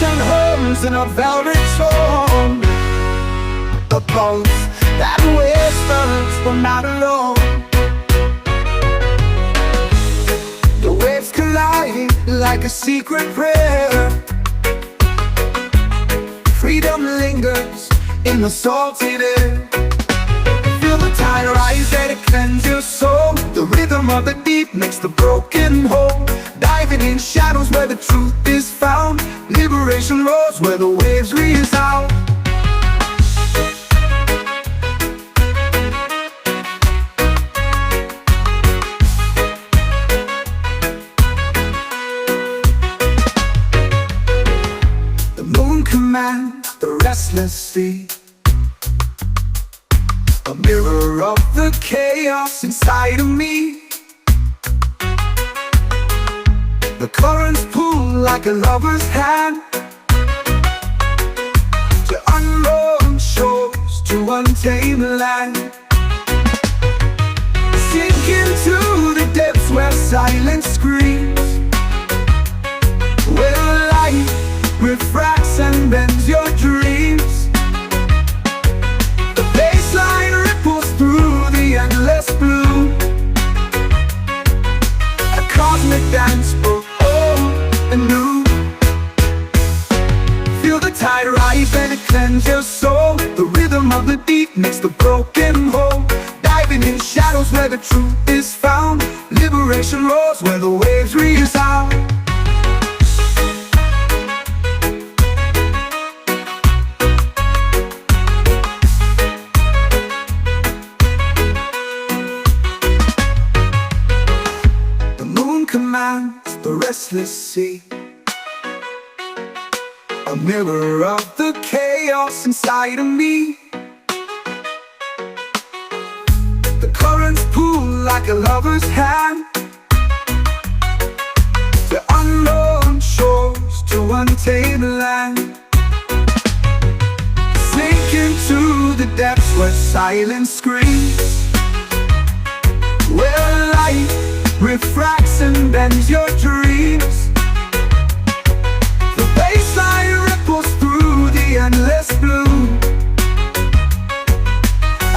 ancient homes in a velvet tone. The bones that whispers we're not alone. The waves collide like a secret prayer. Freedom lingers in the salted air. Feel the tide rise and it cleanses your soul. The rhythm of the deep makes the broken whole. Diving in shadows where the truth is found. Liberation roars where the waves resound. The moon commands the restless sea, a mirror of the chaos inside of me. The currents pull like a lover's hand to unknown shores, to untamed land. Sink into the depths where silence screams, where light refracts and bends your dreams. The baseline ripples through the endless blue, a cosmic dance both old and new. Feel the tide rise and it cleanses your soul. The rhythm of the deep makes the broken whole. Diving in shadows where the truth is found. Liberation roars where the waves resound. Commands the restless sea, a mirror of the chaos inside of me. The currents pull like a lover's hand to unknown shores, to untamed land. Sink into the depths where silence screams, where light refracts and bends your dreams. The baseline ripples through the endless blue,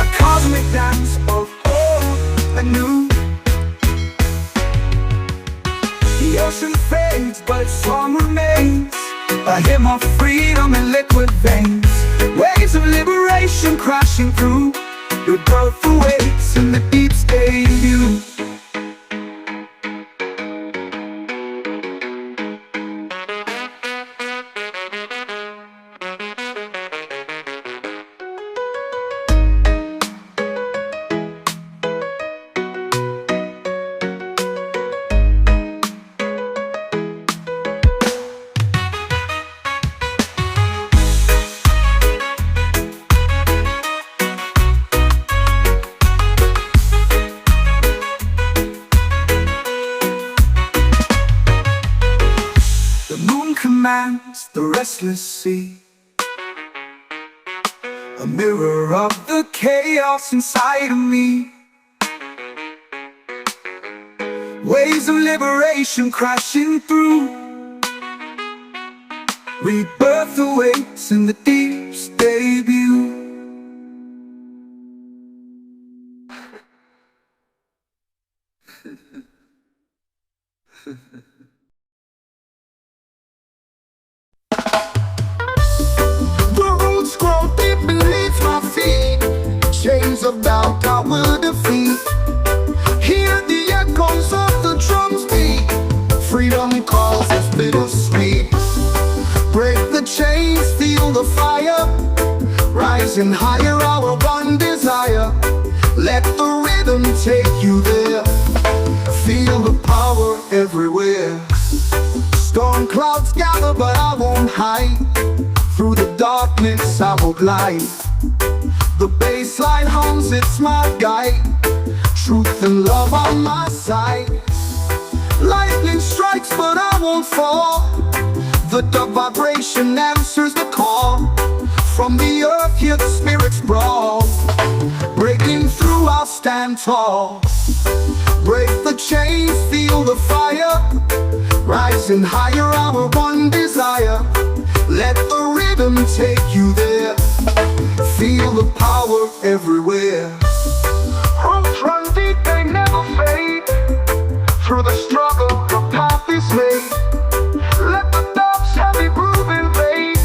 a cosmic dance of old and new. The ocean fades but its song remains, a hymn of freedom in liquid veins. Waves of liberation crashing through, your birth awaits in the deep's debut. Commands the restless sea, a mirror of the chaos inside of me. Waves of liberation crashing through, rebirth awaits in the deep's debut. Chains of doubt I will defeat. Hear the echoes of the drums beat. Freedom calls us bittersweet. Break the chains, feel the fire. Rising higher, our one desire. Let the rhythm take you there. Feel the power everywhere. Storm clouds gather but I won't hide. Through the darkness I will glide. The bassline hums, it's my guide. Truth and love on my side. Lightning strikes but I won't fall. The dub vibration answers the call. From the earth here the spirits brawl. Breaking through I'll stand tall. Break the chains, feel the fire. Rising higher, our one desire. Let the rhythm take you there. Feel the power everywhere. Roots run deep, they never fade. Through the struggle, the path is made. Let the dub's heavy groove invade.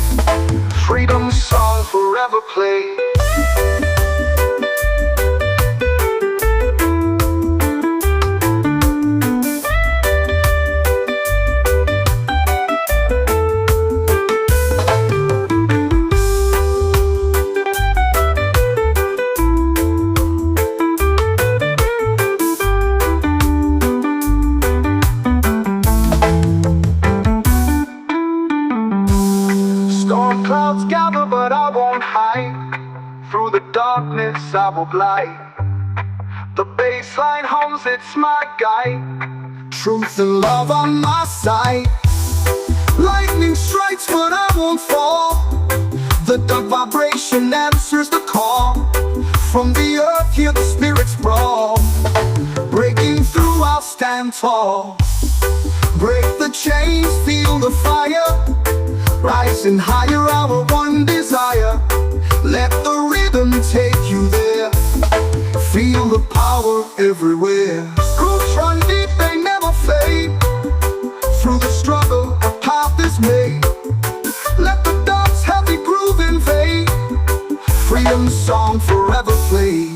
Freedom song forever play. Storm clouds gather, but I won't hide. Through the darkness I will glide. The bass line hums, it's my guide. Truth and love on my side. Lightning strikes, but I won't fall. The dark vibration answers the call. From the earth, hear the spirits brawl. Breaking through, I'll stand tall. Break the chains, feel the fire. Rising higher, our one desire. Let the rhythm take you there. Feel the power everywhere. Roots run deep, they never fade. Through the struggle, a path is made. Let the dub's heavy groove invade. Freedom song forever play.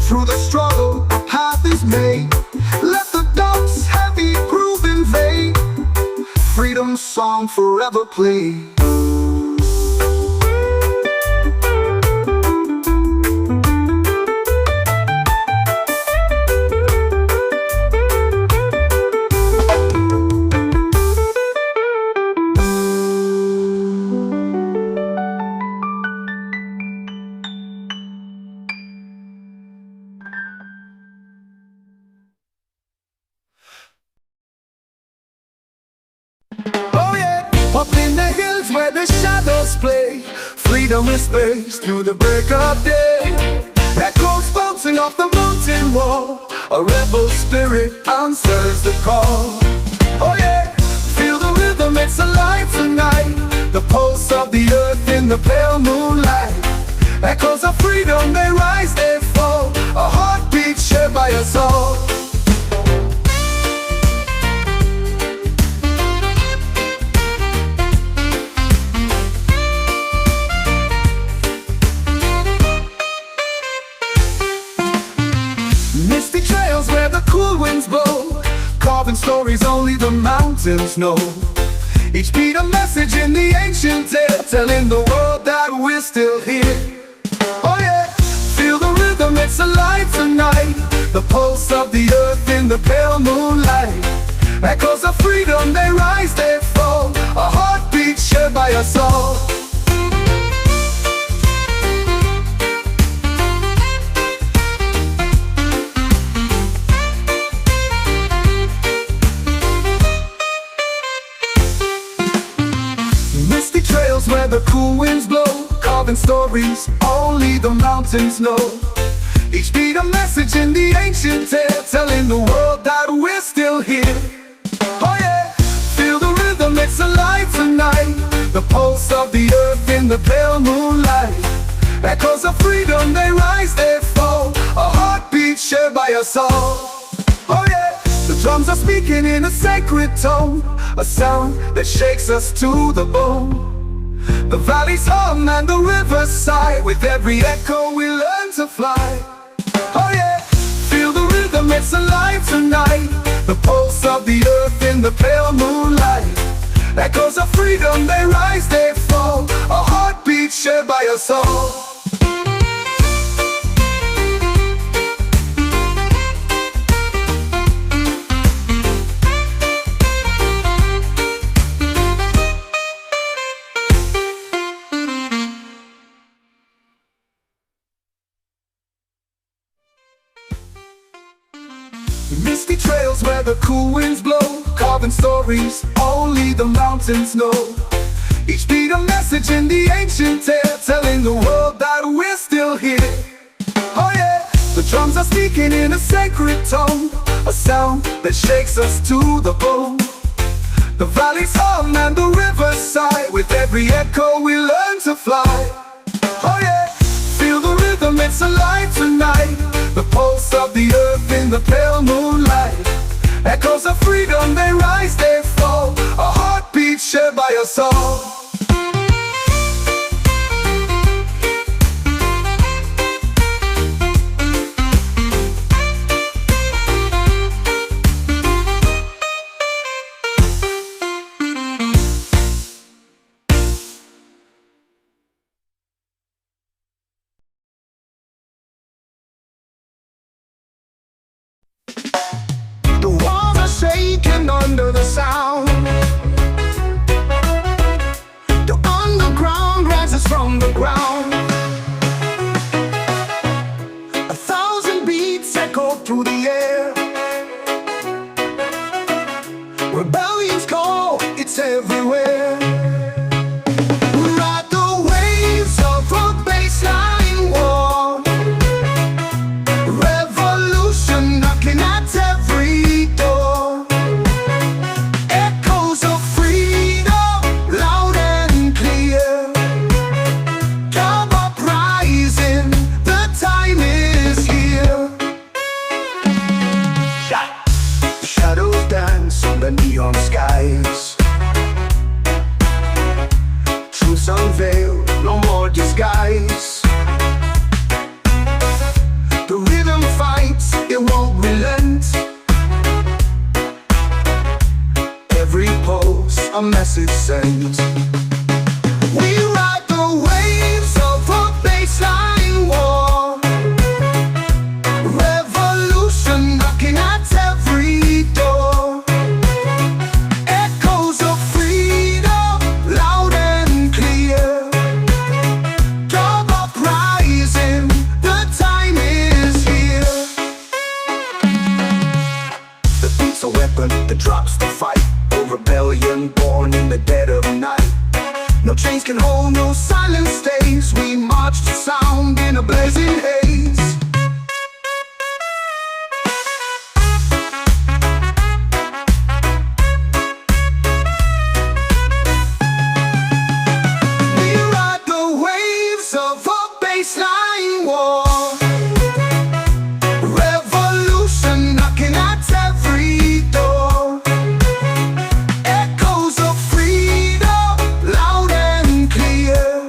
Through the struggle, a path is made. Let the dub's heavy groove invade. Freedom song forever play. Oh yeah, up in the hills where the shadows play. Freedom whispers through the break of day. Echoes bouncing off the mountain wall. A rebel spirit answers the call. Oh yeah, feel the rhythm, it's alive tonight. The pulse of the earth in the pale moonlight. Echoes of freedom, they rise, they fall. A heartbeat shared by us all. Misty trails where the cool winds blow, carving stories only the mountains know. Each beat a message in the ancient tale, telling the world that we're still here. Oh yeah, feel the rhythm, it's alive tonight. The pulse of the earth in the pale moonlight. Echoes of freedom, they rise, they fall. A heartbeat shared by us all. Misty trails where the cool winds blow, carving stories only the mountains know. Each beat a message in the ancient tale, telling the world that we're still here. Oh yeah, feel the rhythm, it's alive tonight. The pulse of the earth in the pale moonlight. Echoes of freedom, they rise, they fall. A heartbeat shared by us all. Oh yeah, the drums are speaking in a sacred tone, a sound that shakes us to the bone. The valleys hum and the rivers sigh. With every echo we learn to fly. Oh yeah, feel the rhythm, it's alive tonight. The pulse of the earth in the pale moonlight. Echoes of freedom, they rise, they fall. A heartbeat shared by us all. Misty trails where the cool winds blow, love and stories only the mountains know. Each beat a message in the ancient tale, telling the world that we're still here. Oh yeah, the drums are speaking in a sacred tone, a sound that shakes us to the bone. The valleys hum and the rivers sigh, with every echo we learn to fly. Oh yeah, feel the rhythm, it's alive tonight. The pulse of the earth in the pale moonlight. Echoes of freedom, they rise, they fall. A heartbeat shared by us all. The walls are shaking under the sound. The underground rises from the ground. 1,000 beats echo through the air. Rebellion's call, it's everywhere. Ride the waves of a baseline war. Revolution knocking at every door. Echoes of freedom, loud and clear. Come uprising, the time is here. Shadows dance on the neon skies. Truths unveiled, no more disguise. The rhythm fights, it won't relent. Every pulse, a message sent. We ride the waves of a baseline war. Revolution knocking at every door. Echoes of freedom, loud and clear. Come uprising, the time is here. The beat's a weapon, the drop's the fight. A rebellion born in the dead of night. No chains can hold, no silence stays. We march to sound in a blazing haze. We ride the waves of a baseline war. Revolution knocking at every door. Echoes of freedom, loud and clear.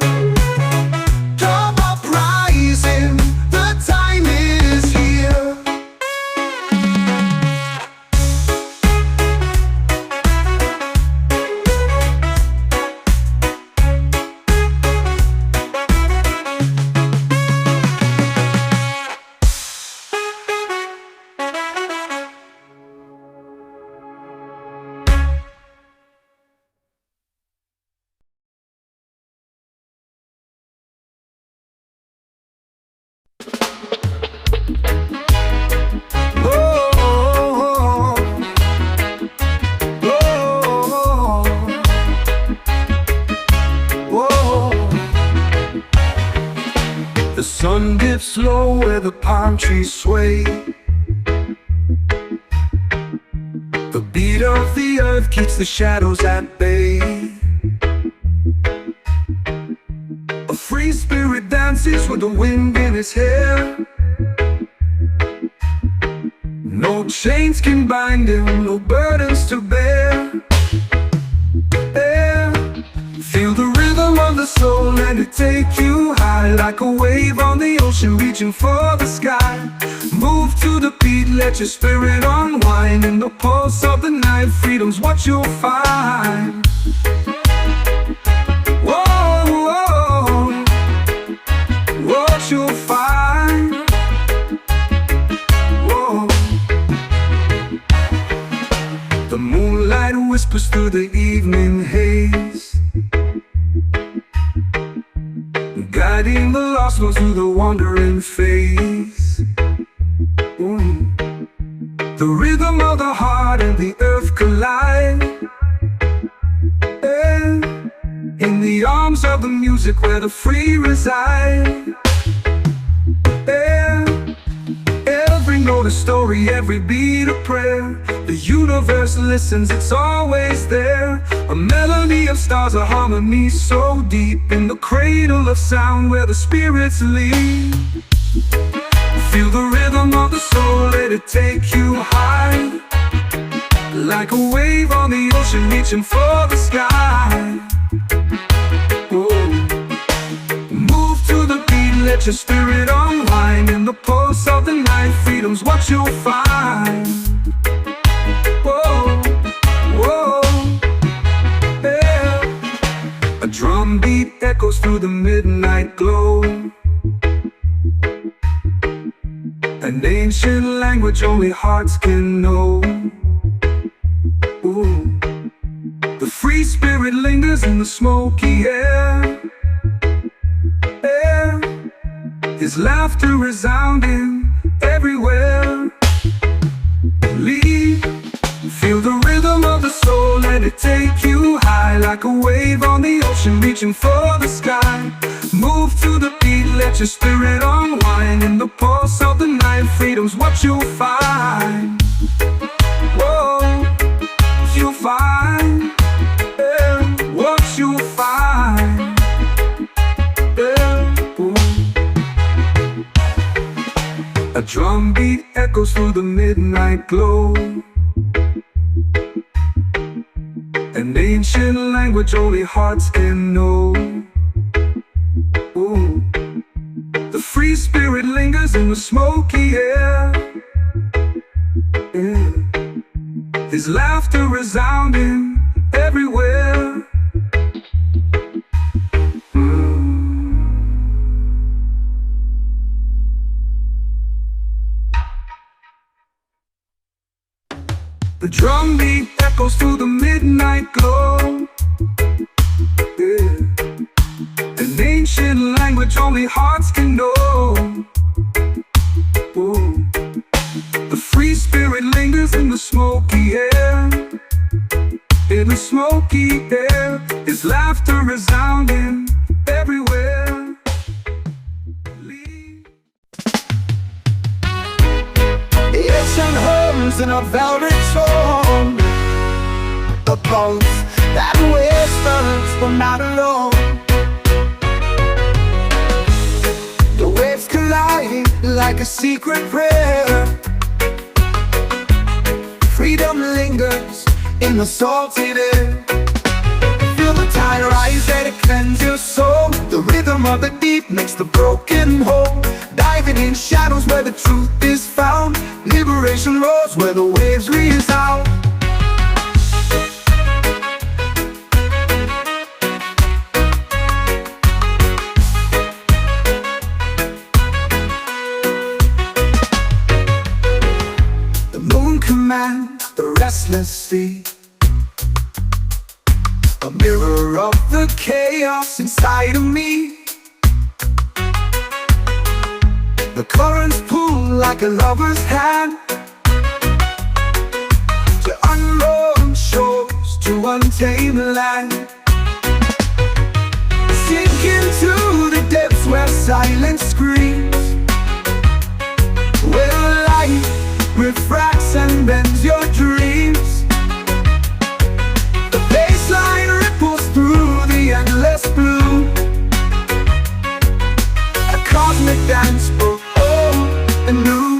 Come uprising, the time is here. The sun dips low where the palm trees sway. The beat of the earth keeps the shadows at bay. A free spirit dances with the wind in his hair. No chains can bind him, no burdens to bear. Feel the rhythm of the soul, let it take you high. Like a wave on the ocean reaching for the sky. Move to the beat, let your spirit unwind. In the pulse of the night, freedom's what you'll find. Whoa, whoa, what you'll find. Whoa. The moonlight whispers through the evening haze, guiding the lost ones through the wandering phase. The rhythm of the heart and the earth alive. In the arms of the music where the free reside. Every note a story, every beat a prayer. The universe listens, it's always there. A melody of stars, a harmony so deep. In the cradle of sound where the spirits lead. Feel the rhythm of the soul, let it take you high. Like a wave on the ocean reaching for the sky. Move to the beat, let your spirit unwind. In the pulse of the night, freedom's what you'll find. Whoa, whoa, yeah. A drum beat echoes through the midnight glow. An ancient language only hearts can know. Ooh. The free spirit lingers in the smoky air. His laughter resounding everywhere. Lead, feel the rhythm of the soul, let it take you high. Like a wave on the ocean reaching for the sky. Move to the beat, let your spirit unwind. In the pulse of the night, freedom's what you'll find. Whoa, you'll find, what you'll find. A drum beat echoes through the midnight glow. An ancient language only hearts can know. Ooh. The free spirit lingers in the smoky air. His laughter resounding everywhere. The drum beat echoes through the midnight glow. An ancient language only hearts can know. Ooh. The free spirit lingers in the smoky air. In the smoky air, his laughter resounding everywhere. Ancient homes in a velvet tone. The bones that whispers were not alone. The waves collide like a secret prayer. Freedom lingers in the salted air. Feel the tide rise and it cleanses your soul. The rhythm of the deep makes the broken whole. Diving in shadows where the truth is found. Liberation roars where the waves resound. The moon commands the restless sea. A mirror of the chaos inside of me. The currents pull like a lover's hand. To unknown shores, to untamed land. Sink into the depths where silence screams. Where light refracts and bends your dreams. The baseline ripples through the endless blue. A cosmic dance for old and new.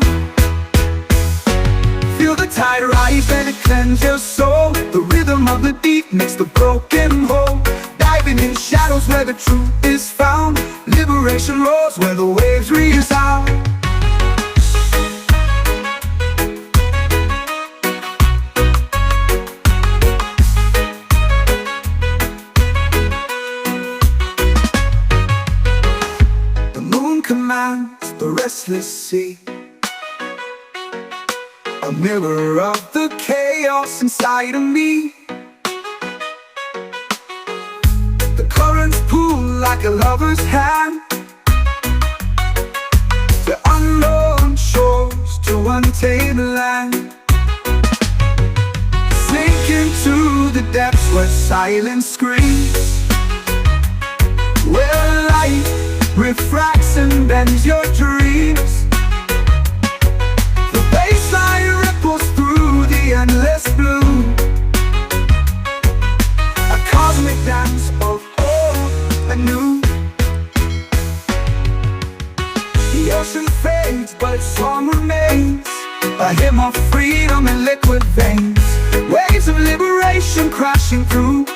Feel the tide rise and it cleanses your soul. The rhythm of the deep makes the broken whole. Diving in shadows where the truth is found. Liberation roars where the waves resound. Commands the restless sea. A mirror of the chaos inside of me. The currents pull like a lover's hand. To unknown shores, to untamed land. Sink into the depths where silence screams, where light refracts and bends your dreams. The bassline ripples through the endless blue, a cosmic dance of old and new. The ocean fades, but its song remains, a hymn of freedom in liquid veins. Waves of liberation crashing through,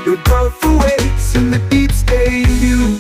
your birth awaits in the deep's debut.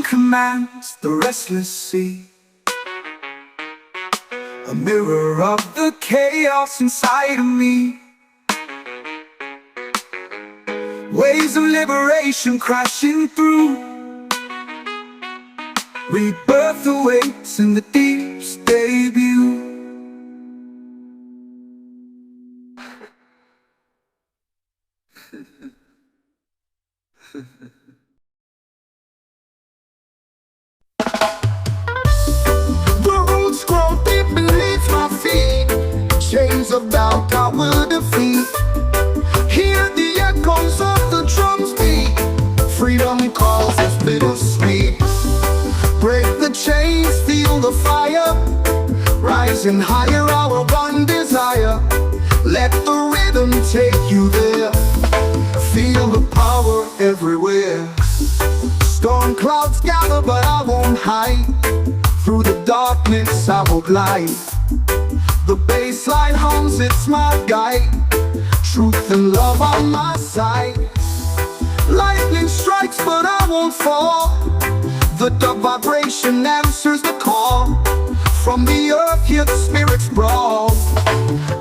Commands the restless sea, a mirror of the chaos inside of me. Waves of liberation crashing through, rebirth awaits in the deep's debut. Chains of doubt I will defeat. Hear the echoes of the drums beat. Freedom calls is bittersweet. Break the chains, feel the fire. Rising higher, our one desire. Let the rhythm take you there. Feel the power everywhere. Storm clouds gather, but I won't hide. Through the darkness I will glide. The bassline hums, it's my guide. Truth and love on my side. Lightning strikes, but I won't fall. The dub vibration answers the call. From the earth, hear the spirits brawl.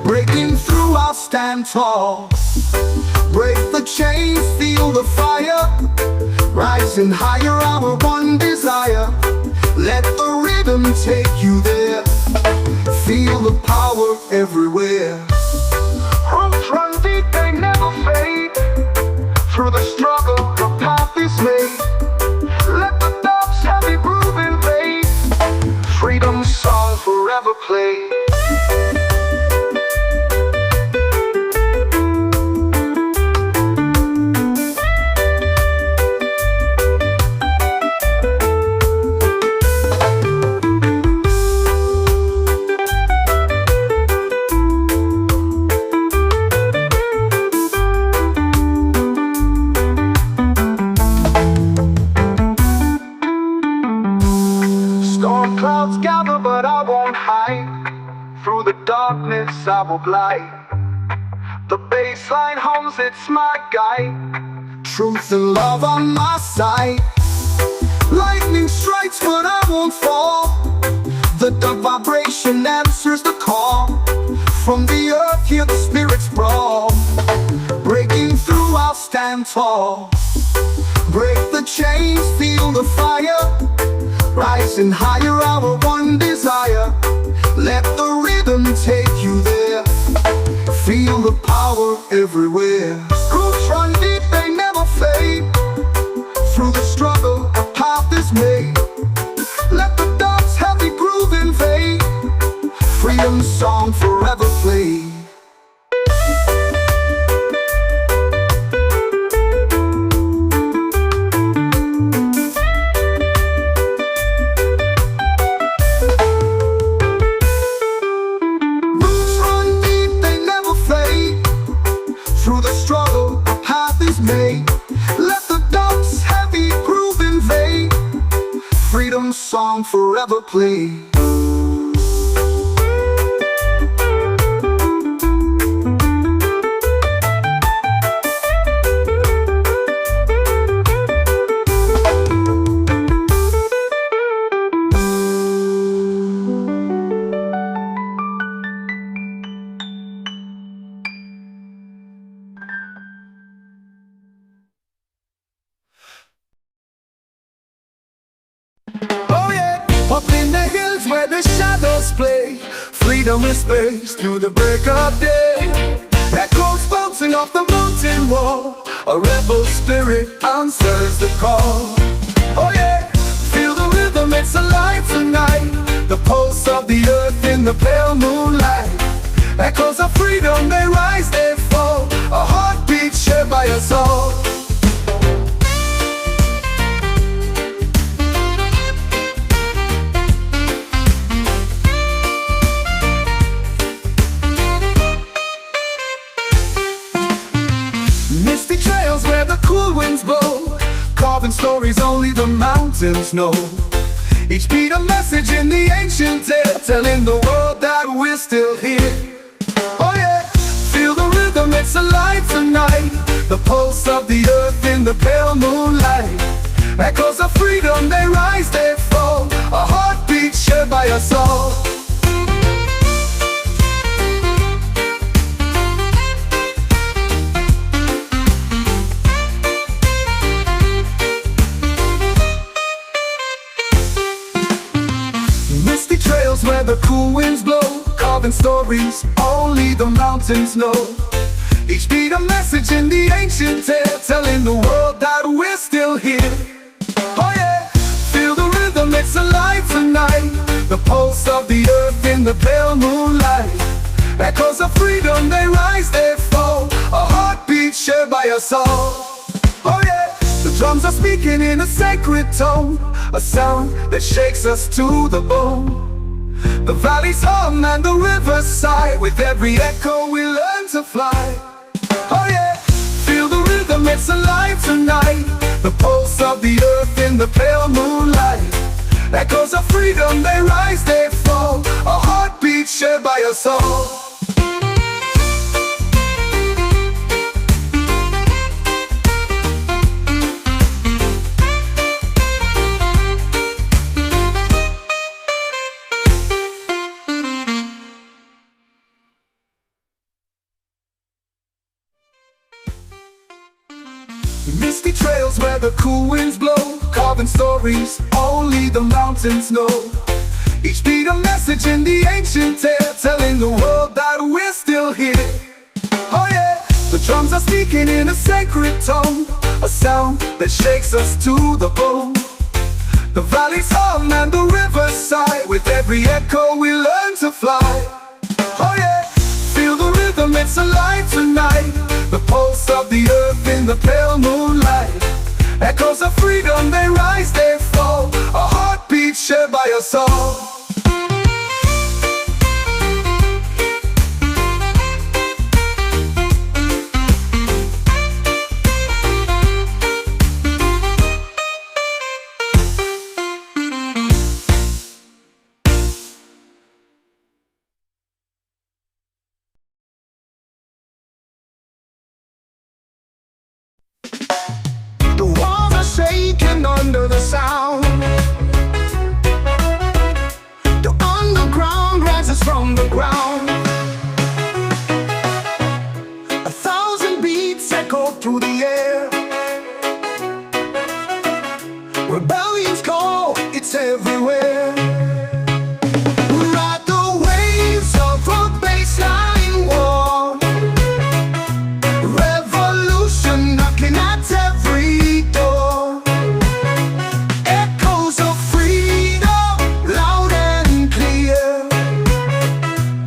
Breaking through, I'll stand tall. Break the chains, feel the fire. Rising higher, our one desire. Let the rhythm take you there. Feel the power everywhere. Roots run deep, they never fade. Through the struggle, the path is made. Let the dub's heavy groove invade. Freedom's song forever play. Storm clouds gather, but I won't hide. Through the darkness I will glide. The bassline hums, it's my guide. Truth and love on my side. Lightning strikes, but I won't fall. The dub vibration answers the call. From the earth, hear the spirits brawl. Breaking through, I'll stand tall. Break the chains, feel the fire. Rising higher, our one desire. Let the rhythm take you there. Feel the power everywhere. Roots run deep, they never fade. Through the struggle, a path is made. Let the dub's heavy groove invade. Freedom's song forever play. Song forever play. must play. Freedom is space through the break of day. Echoes bouncing off the mountain wall. A rebel spirit answers the call. Oh yeah, feel the rhythm, it's alive tonight. The pulse of the earth in the pale moonlight. Echoes of freedom, they rise, they fall. A heartbeat shared by us all. Misty trails where the cool winds blow, carving stories only the mountains know. Each beat a message in the ancient tale, telling the world that we're still here. Oh yeah, feel the rhythm, it's alive tonight. The pulse of the earth in the pale moonlight. Echoes of freedom, they rise, they fall. A heartbeat shared by us all. Misty trails where the cool winds blow, carving stories only the mountains know. Each beat a message in the ancient tale, telling the world that we're still here. Oh yeah, feel the rhythm, it's alive tonight. The pulse of the earth in the pale moonlight. Echoes of freedom, they rise, they fall. A heartbeat shared by us all. Oh yeah, the drums are speaking in a sacred tone, a sound that shakes us to the bone. The valleys hum and the rivers sigh. With every echo we learn to fly. Oh yeah, feel the rhythm, it's alive tonight. The pulse of the earth in the pale moonlight. Echoes of freedom, they rise, they fall. A heartbeat shared by us all. Misty trails where the cool winds blow, carving stories only the mountains know. Each beat a message in the ancient tale, telling the world that we're still here. Oh yeah, the drums are speaking in a sacred tone, a sound that shakes us to the bone. The valleys hum and the rivers sigh. With every echo we learn to fly. Oh yeah, feel the rhythm, it's alive tonight. The pulse of the earth in the pale moonlight. Echoes of freedom, they rise, they fall. A heartbeat shared by us all. The walls are shaking under the sound. The underground rises from the ground. 1,000 beats echo through the air. Rebellion's call, it's everywhere. Ride the waves of a baseline war. Revolution knocking at every door. Echoes of freedom, loud and clear.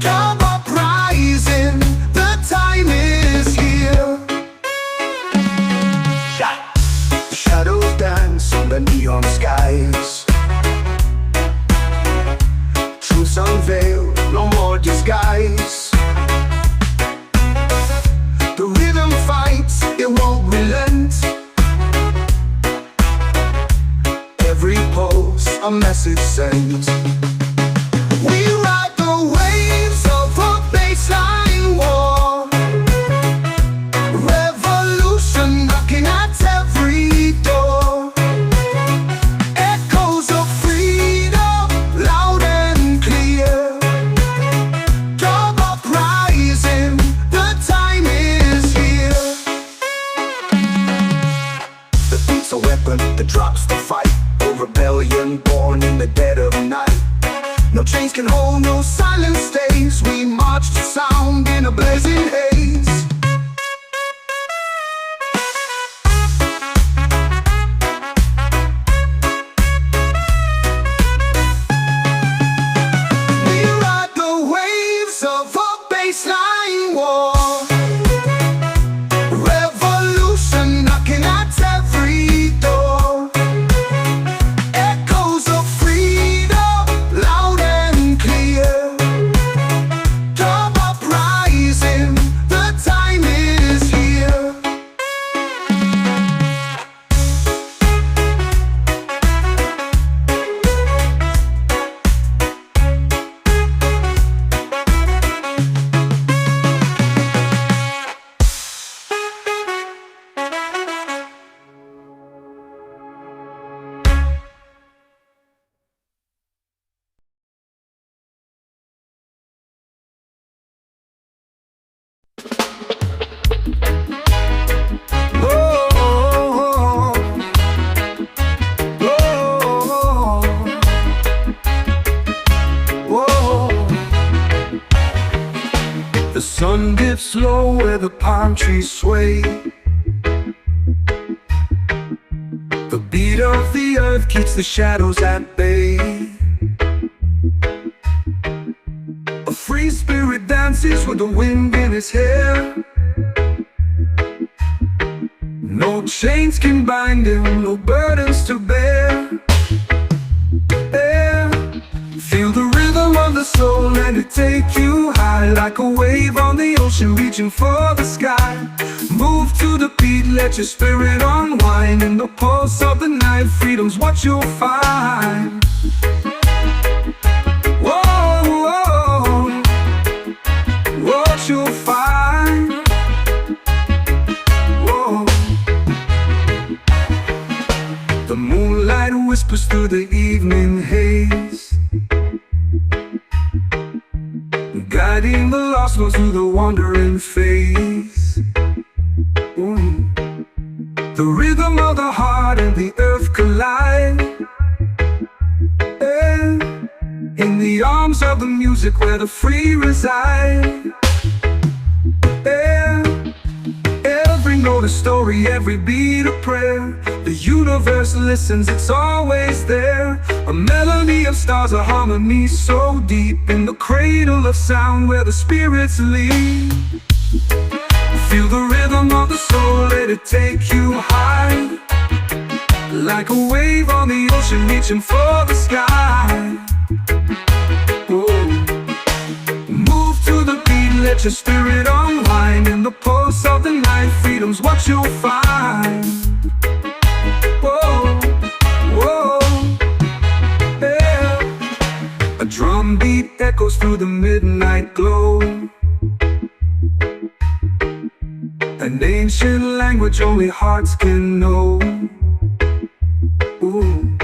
Come uprising, the time is here. Shadows dance on the neon skies. Truths unveiled, no more disguise. The rhythm fights, it won't relent. Every pulse, a message sent. We ride the waves of a baseline war. Revolution knocking at every door. Echoes of freedom, loud and clear. Come uprising, the time is here. The beat's a weapon that drops the fight. A rebellion born in the dead of night. no silence stays. We march to sound in a blazing haze. We ride the waves of a baseline war. Revolution knocking at every door. Echoes of freedom, loud and clear. Dub uprising, the time is here. Oh, oh, oh. The sun dips low where the palm trees sway. The beat of the earth keeps the shadows at bay. A free spirit dances with the wind in his hair. No chains can bind him, no burdens to bear. Yeah. Feel the rhythm of the soul, let it take you high. Like a wave on the ocean reaching for the sky. Move to the beat, let your spirit unwind. In the pulse of the night, freedom's what you'll find. Whoa, whoa, what you'll find. Whoa. The moonlight whispers through the evening haze, guiding the lost ones through the wandering phase. The rhythm of the heart and the earth collide. In the arms of the music where the free reside. Every note a story, every beat a prayer. The universe listens, it's always there. A melody of stars, a harmony so deep. In the cradle of sound where the spirits lead. Feel the rhythm of the soul, let it take you high. Like a wave on the ocean reaching for the sky. Whoa. Move to the beat, let your spirit unwind. In the pulse of the night, freedom's what you'll find. Whoa, whoa, yeah. A drum beat echoes through the midnight glow. An ancient language only hearts can know. Ooh.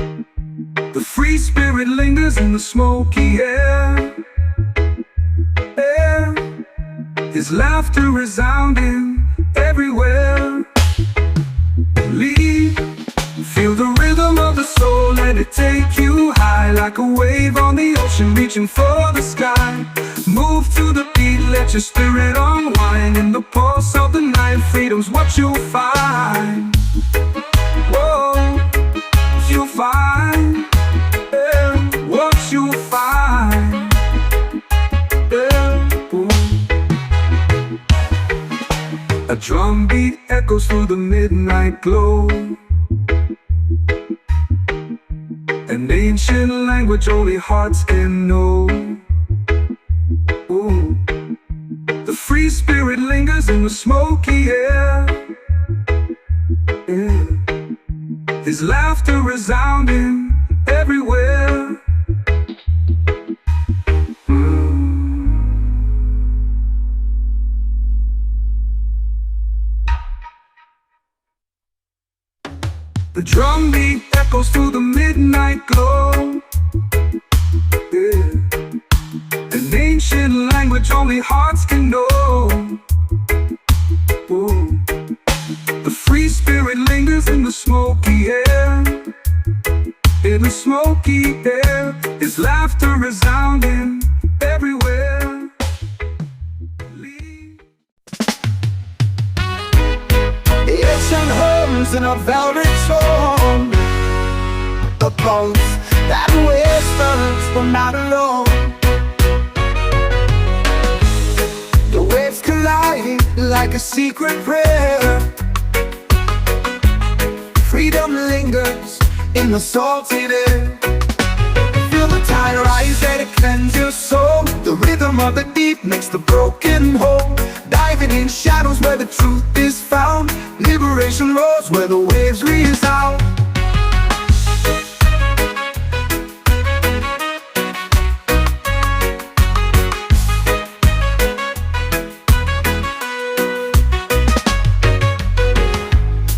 The free spirit lingers in the smoky air. His laughter resounding everywhere. Lead, feel the rhythm of the soul, let it take you high. Like a wave on the ocean reaching for the sky. Move to the beat, let your spirit unwind. In the pulse of the night, freedom's what you'll find. Whoa, you'll find, yeah, what you'll find, yeah. Ooh. A drum beat echoes through the midnight glow. An ancient language only hearts can know. Ooh. The free spirit lingers in the smoky air. Yeah. His laughter resounding everywhere. The drum beat echoes through the midnight glow. Yeah. An ancient language only hearts can know. Ooh. The free spirit lingers in the smoky air. In the smoky air, his laughter resounding lives in a velvet tone. The bones that whispers we're not alone. The waves collide like a secret prayer. Freedom lingers in the salted air. Feel the tide rise and it cleanses your soul. The rhythm of the deep makes the broken whole. Diving in shadows where the truth is found. Liberation roars where the waves resound.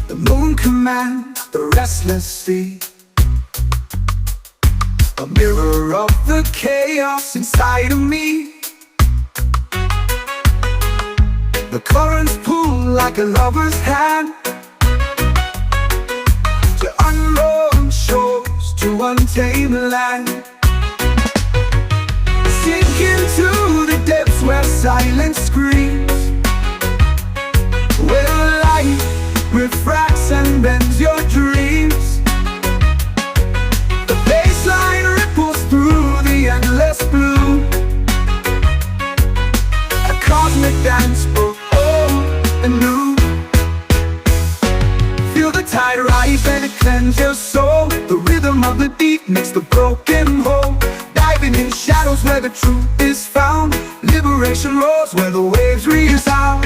The moon commands the restless sea, a mirror of the chaos inside of me. The currents pull like a lover's hand to unknown shores, to untamed land. Sink into the depths where silence screams, where light refracts and bends your dreams. The baseline ripples through the endless blue, a cosmic dance both old and new. Feel the tide rise and it cleanses your soul. The rhythm of the deep makes the broken whole. Diving in shadows where the truth is found. Liberation roars where the waves resound.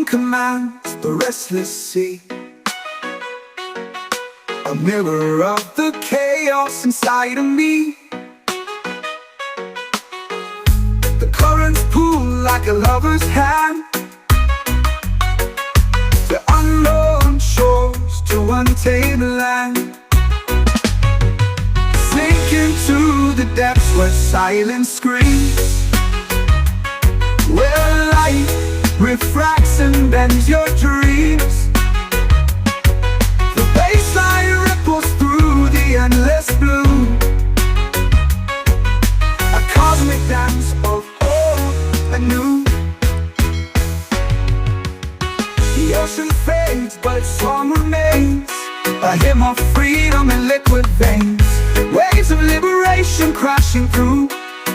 Commands the restless sea, a mirror of the chaos inside of me. The currents pull like a lover's hand to unknown shores, to untamed land. Sink into the depths where silence screams, where light refracts and bends your dreams. The baseline ripples through the endless blue, a cosmic dance of old and new. The ocean fades but its song remains, a hymn of freedom in liquid veins. Waves of liberation crashing through,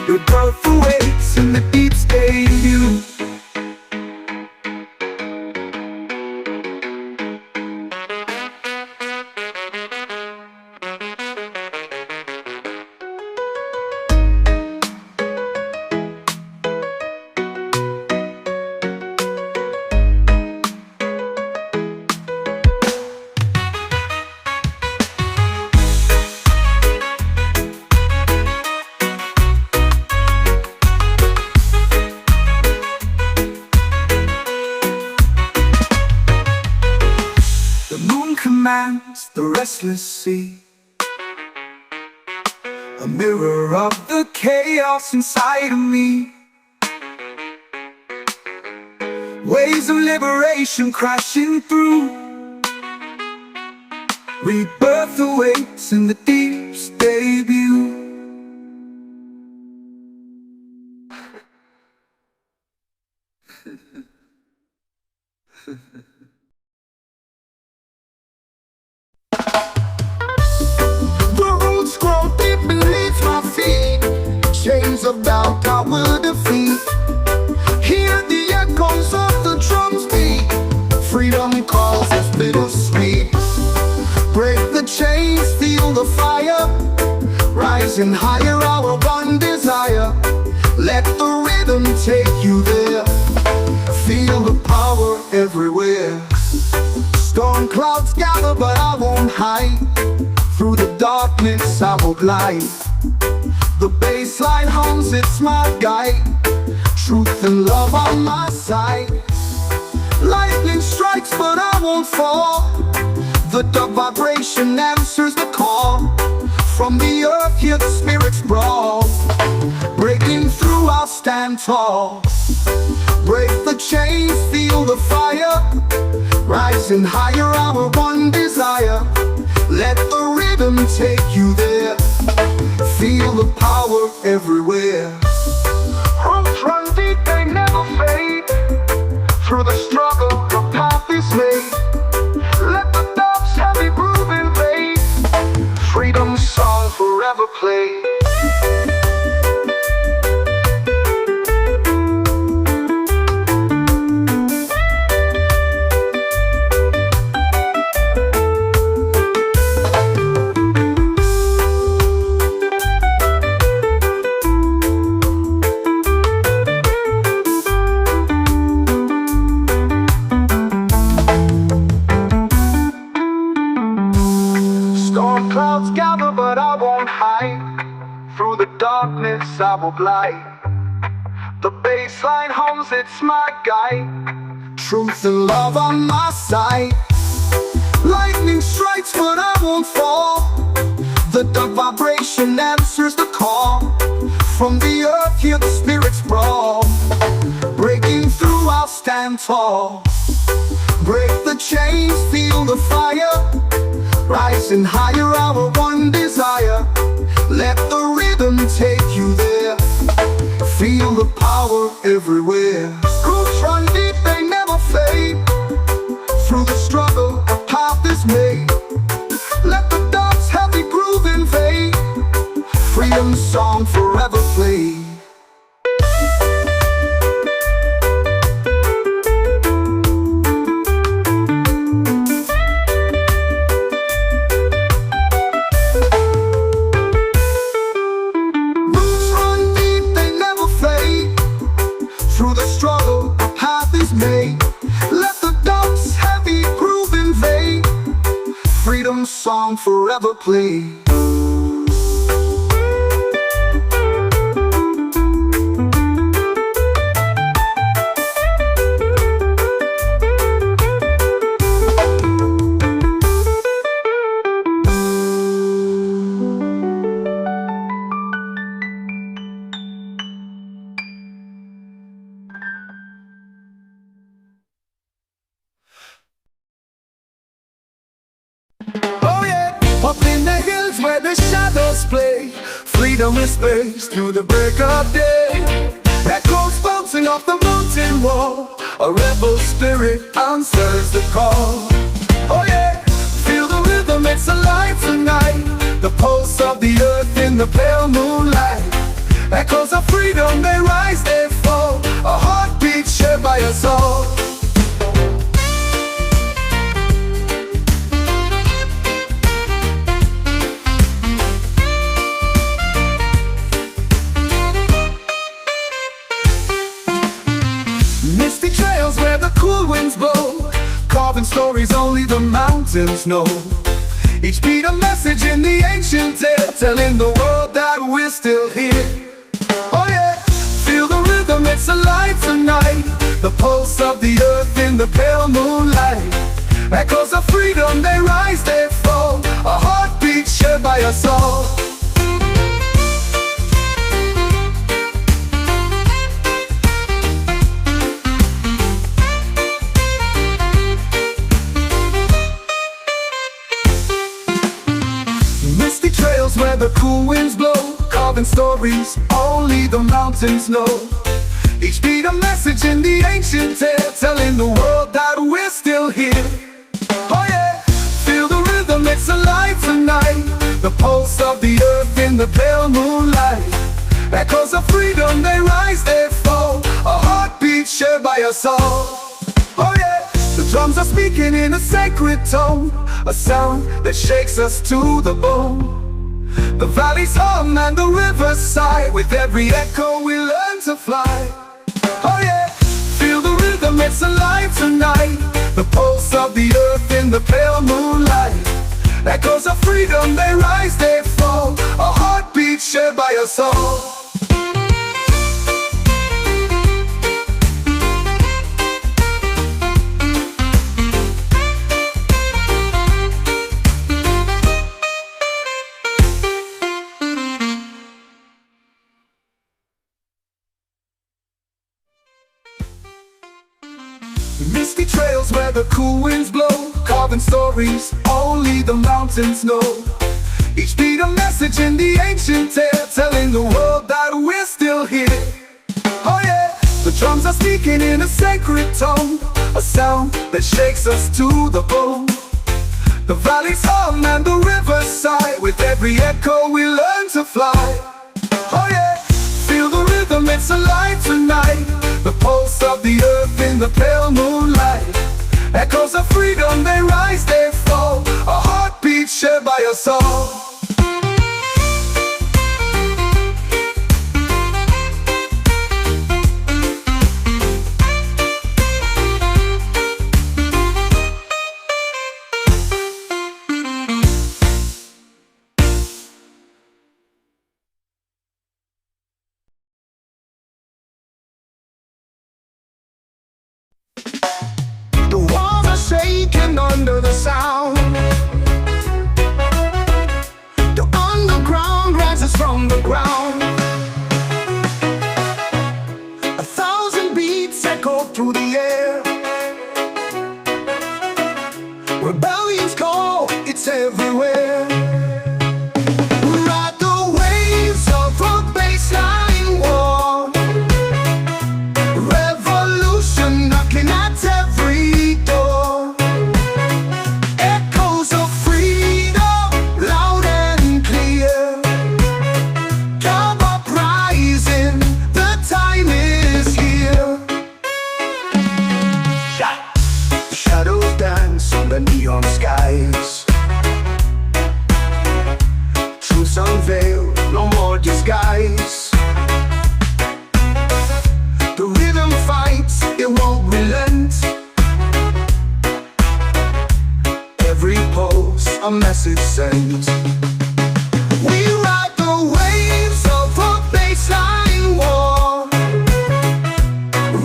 your birth awaits in the deep's debut. Commands the restless sea, a mirror of the chaos inside of me. Waves of liberation crashing through, rebirth awaits in the deep's debut. Chains of doubt I will defeat. Hear the echoes of the drums beat. Freedom calls us bittersweet. Break the chains, feel the fire. Rising higher, our one desire. Let the rhythm take you there. Feel the power everywhere. Storm clouds gather but I won't hide. Through the darkness I will glide. The bassline hums, it's my guide. Truth and love on my side. Lightning strikes but I won't fall. The dub vibration answers the call. From the earth here the spirits brawl. Breaking through I'll stand tall. Break the chains, feel the fire. Rising higher, our one desire. Let the rhythm take you there. Feel the power everywhere. Roots run deep, they never fade. Through the struggle, the path is made. Let the dub's heavy groove invade. Freedom song forever play. Storm clouds gather, but I won't hide. Through the darkness I will glide. The bass line hums, it's my guide. Truth and love on my side. Lightning strikes, but I won't fall. The dark vibration answers the call. From the earth, hear the spirits brawl. Breaking through, I'll stand tall. Break the chains, feel the fire. Rising higher, our one desire. Let the rhythm take you there. Feel the power everywhere. Roots run deep, they never fade. Through the struggle, a path is made. Let the dub's heavy groove invade. Freedom song forever play. Roots run deep, they never fade. Through the struggle, a path is made. Let the dub's heavy groove invade. Freedom song forever play. Oh yeah, up in the hills where the shadows play. Freedom whispers through the break of day. Echoes bouncing off the mountain wall. A rebel spirit answers the call. Oh yeah, feel the rhythm, it's alive tonight. The pulse of the earth in the pale moonlight. Echoes of freedom, they rise, they fall. A heartbeat shared by us all. Misty trails where the cool winds blow, carving stories only the mountains know. Each beat a message in the ancient tale, telling the world that we're still here. Oh yeah, feel the rhythm, it's alive tonight. The pulse of the earth in the pale moonlight. Echoes of freedom, they rise, they fall. A heartbeat shared by us all. Misty trails where the cool winds blow, carving stories only the mountains know. Each beat a message in the ancient tale, telling the world that we're still here. Oh yeah, feel the rhythm, it's alive tonight. The pulse of the earth in the pale moonlight. Echoes of freedom, they rise, they fall. A heartbeat shared by us all. Oh yeah, the drums are speaking in a sacred tone, a sound that shakes us to the bone. The valleys hum and the rivers sigh. With every echo we learn to fly. Oh yeah, feel the rhythm, it's alive tonight. The pulse of the earth in the pale moonlight. Echoes of freedom, they rise, they fall. A heartbeat shared by us all. Misty trails where the cool winds blow, carving stories only the mountains know. Each beat a message in the ancient tale, telling the world that we're still here. Oh yeah, the drums are speaking in a sacred tone, a sound that shakes us to the bone. The valleys hum and the rivers sigh, with every echo we learn to fly. Oh yeah, feel the rhythm, it's alive tonight. The pulse of the earth in the pale moonlight. Echoes of freedom, they rise, they fall, a heartbeat shared by us all. The walls are shaking under the sound. The underground rises from the ground. 1,000 beats echo through the air. Rebellion's call, it's everywhere. Ride the waves of a baseline war. Revolution knocking at every door. Echoes of freedom, loud and clear. Come uprising, the time is here. Shadows dance on the neon skies. Truths unveiled, no more disguise. The rhythm fights, it won't relent. Every pulse, a message sent. We ride the waves of a baseline war.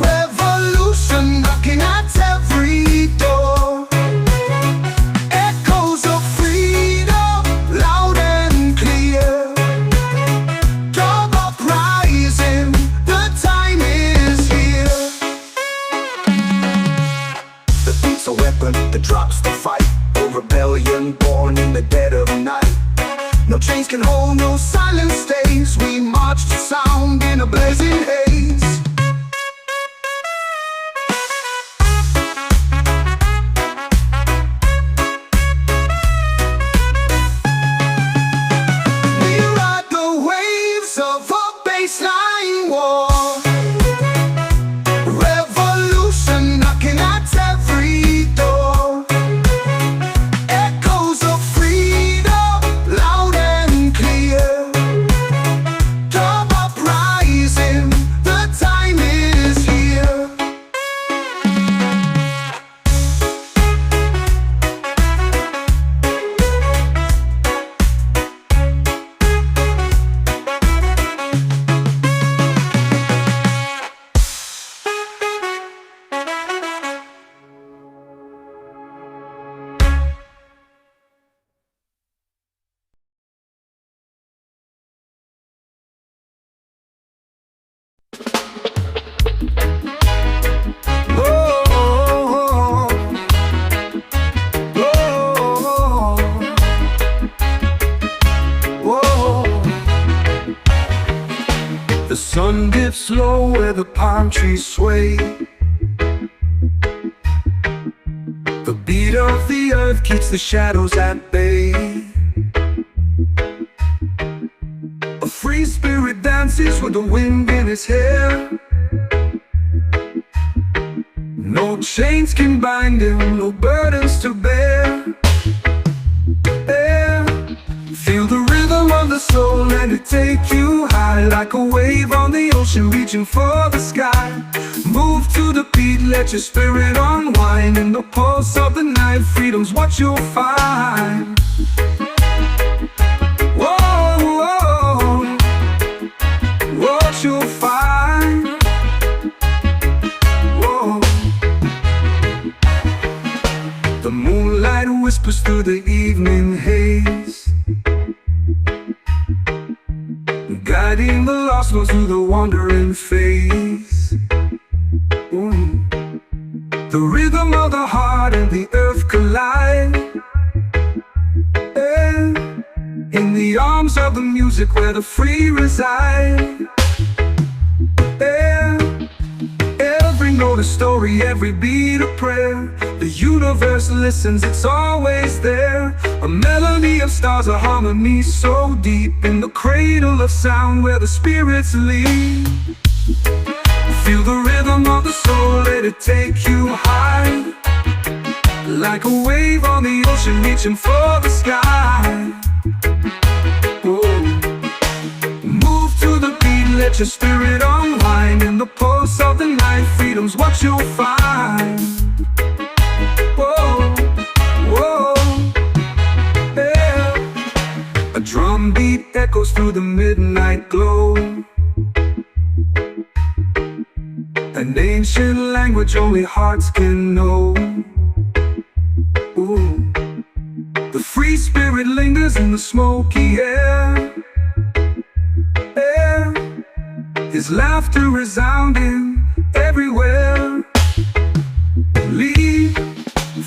Revolution knocking at every door. Echoes of freedom, loud and clear. Come uprising, the time is here. The beat's a weapon, the drop's the fight. A rebellion born in the dead of night. No chains can hold, no silence stays. We march to sound in a blazing haze. We ride the waves of a baseline war. Revolution knocking at every door. Echoes of freedom, loud and clear. Come uprising, the time is here. The sun dips low where the palm trees sway. The beat of the earth keeps the shadows at bay. A free spirit dances with the wind in his hair. No chains can bind him, no burdens to bear. Feel the rhythm of the soul, let it take you high. Like a wave on the ocean reaching for the sky. Move to the beat, let your spirit unwind. In the pulse of the night, freedom's what you'll find. Whoa, whoa, what you'll find. Whoa. The moonlight whispers through the evening haze, guiding the lost ones through the wandering phase. The rhythm of the heart and the earth collide. In In the arms of the music where the free reside. Yeah. Every note a story, every beat a prayer. The universe listens, it's always there. A melody of stars, a harmony so deep. In the cradle of sound where the spirits lead. Feel the rhythm of the soul, let it take you high. Like a wave on the ocean reaching for the sky. Whoa. Move to the beat, let your spirit unwind. In the pulse of the night, freedom's what you'll find. Whoa, whoa, yeah. A drum beat echoes through the midnight glow. An ancient language only hearts can know. Ooh. The free spirit lingers in the smoky air. Air. His laughter resounding everywhere. Lead.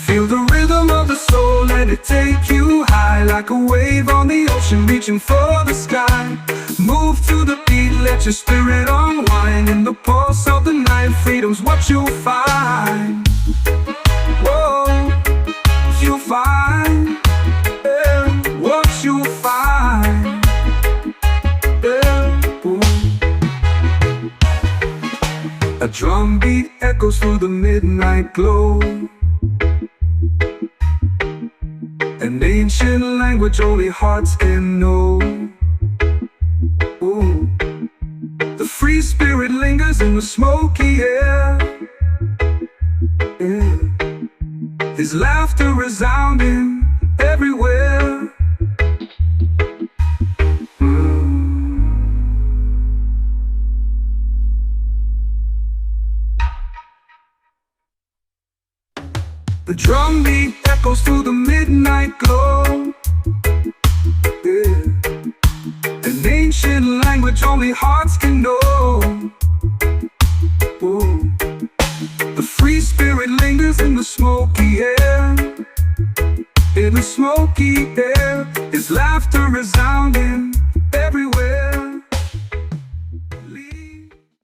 Feel the rhythm of the soul, let it take you high. Like a wave on the ocean reaching for the sky. Move to the beat, let your spirit unwind. In the pulse of the night, freedom's what you'll find. Whoa, you'll find, yeah, what you'll find, yeah. Ooh. A drum beat echoes through the midnight glow. An ancient language only hearts can know. Ooh. The free spirit lingers in the smoky air. Yeah. His laughter resounding everywhere. The drum beat echoes through the midnight glow. Yeah. An ancient language only hearts can know. Whoa. The free spirit lingers in the smoky air. In the smoky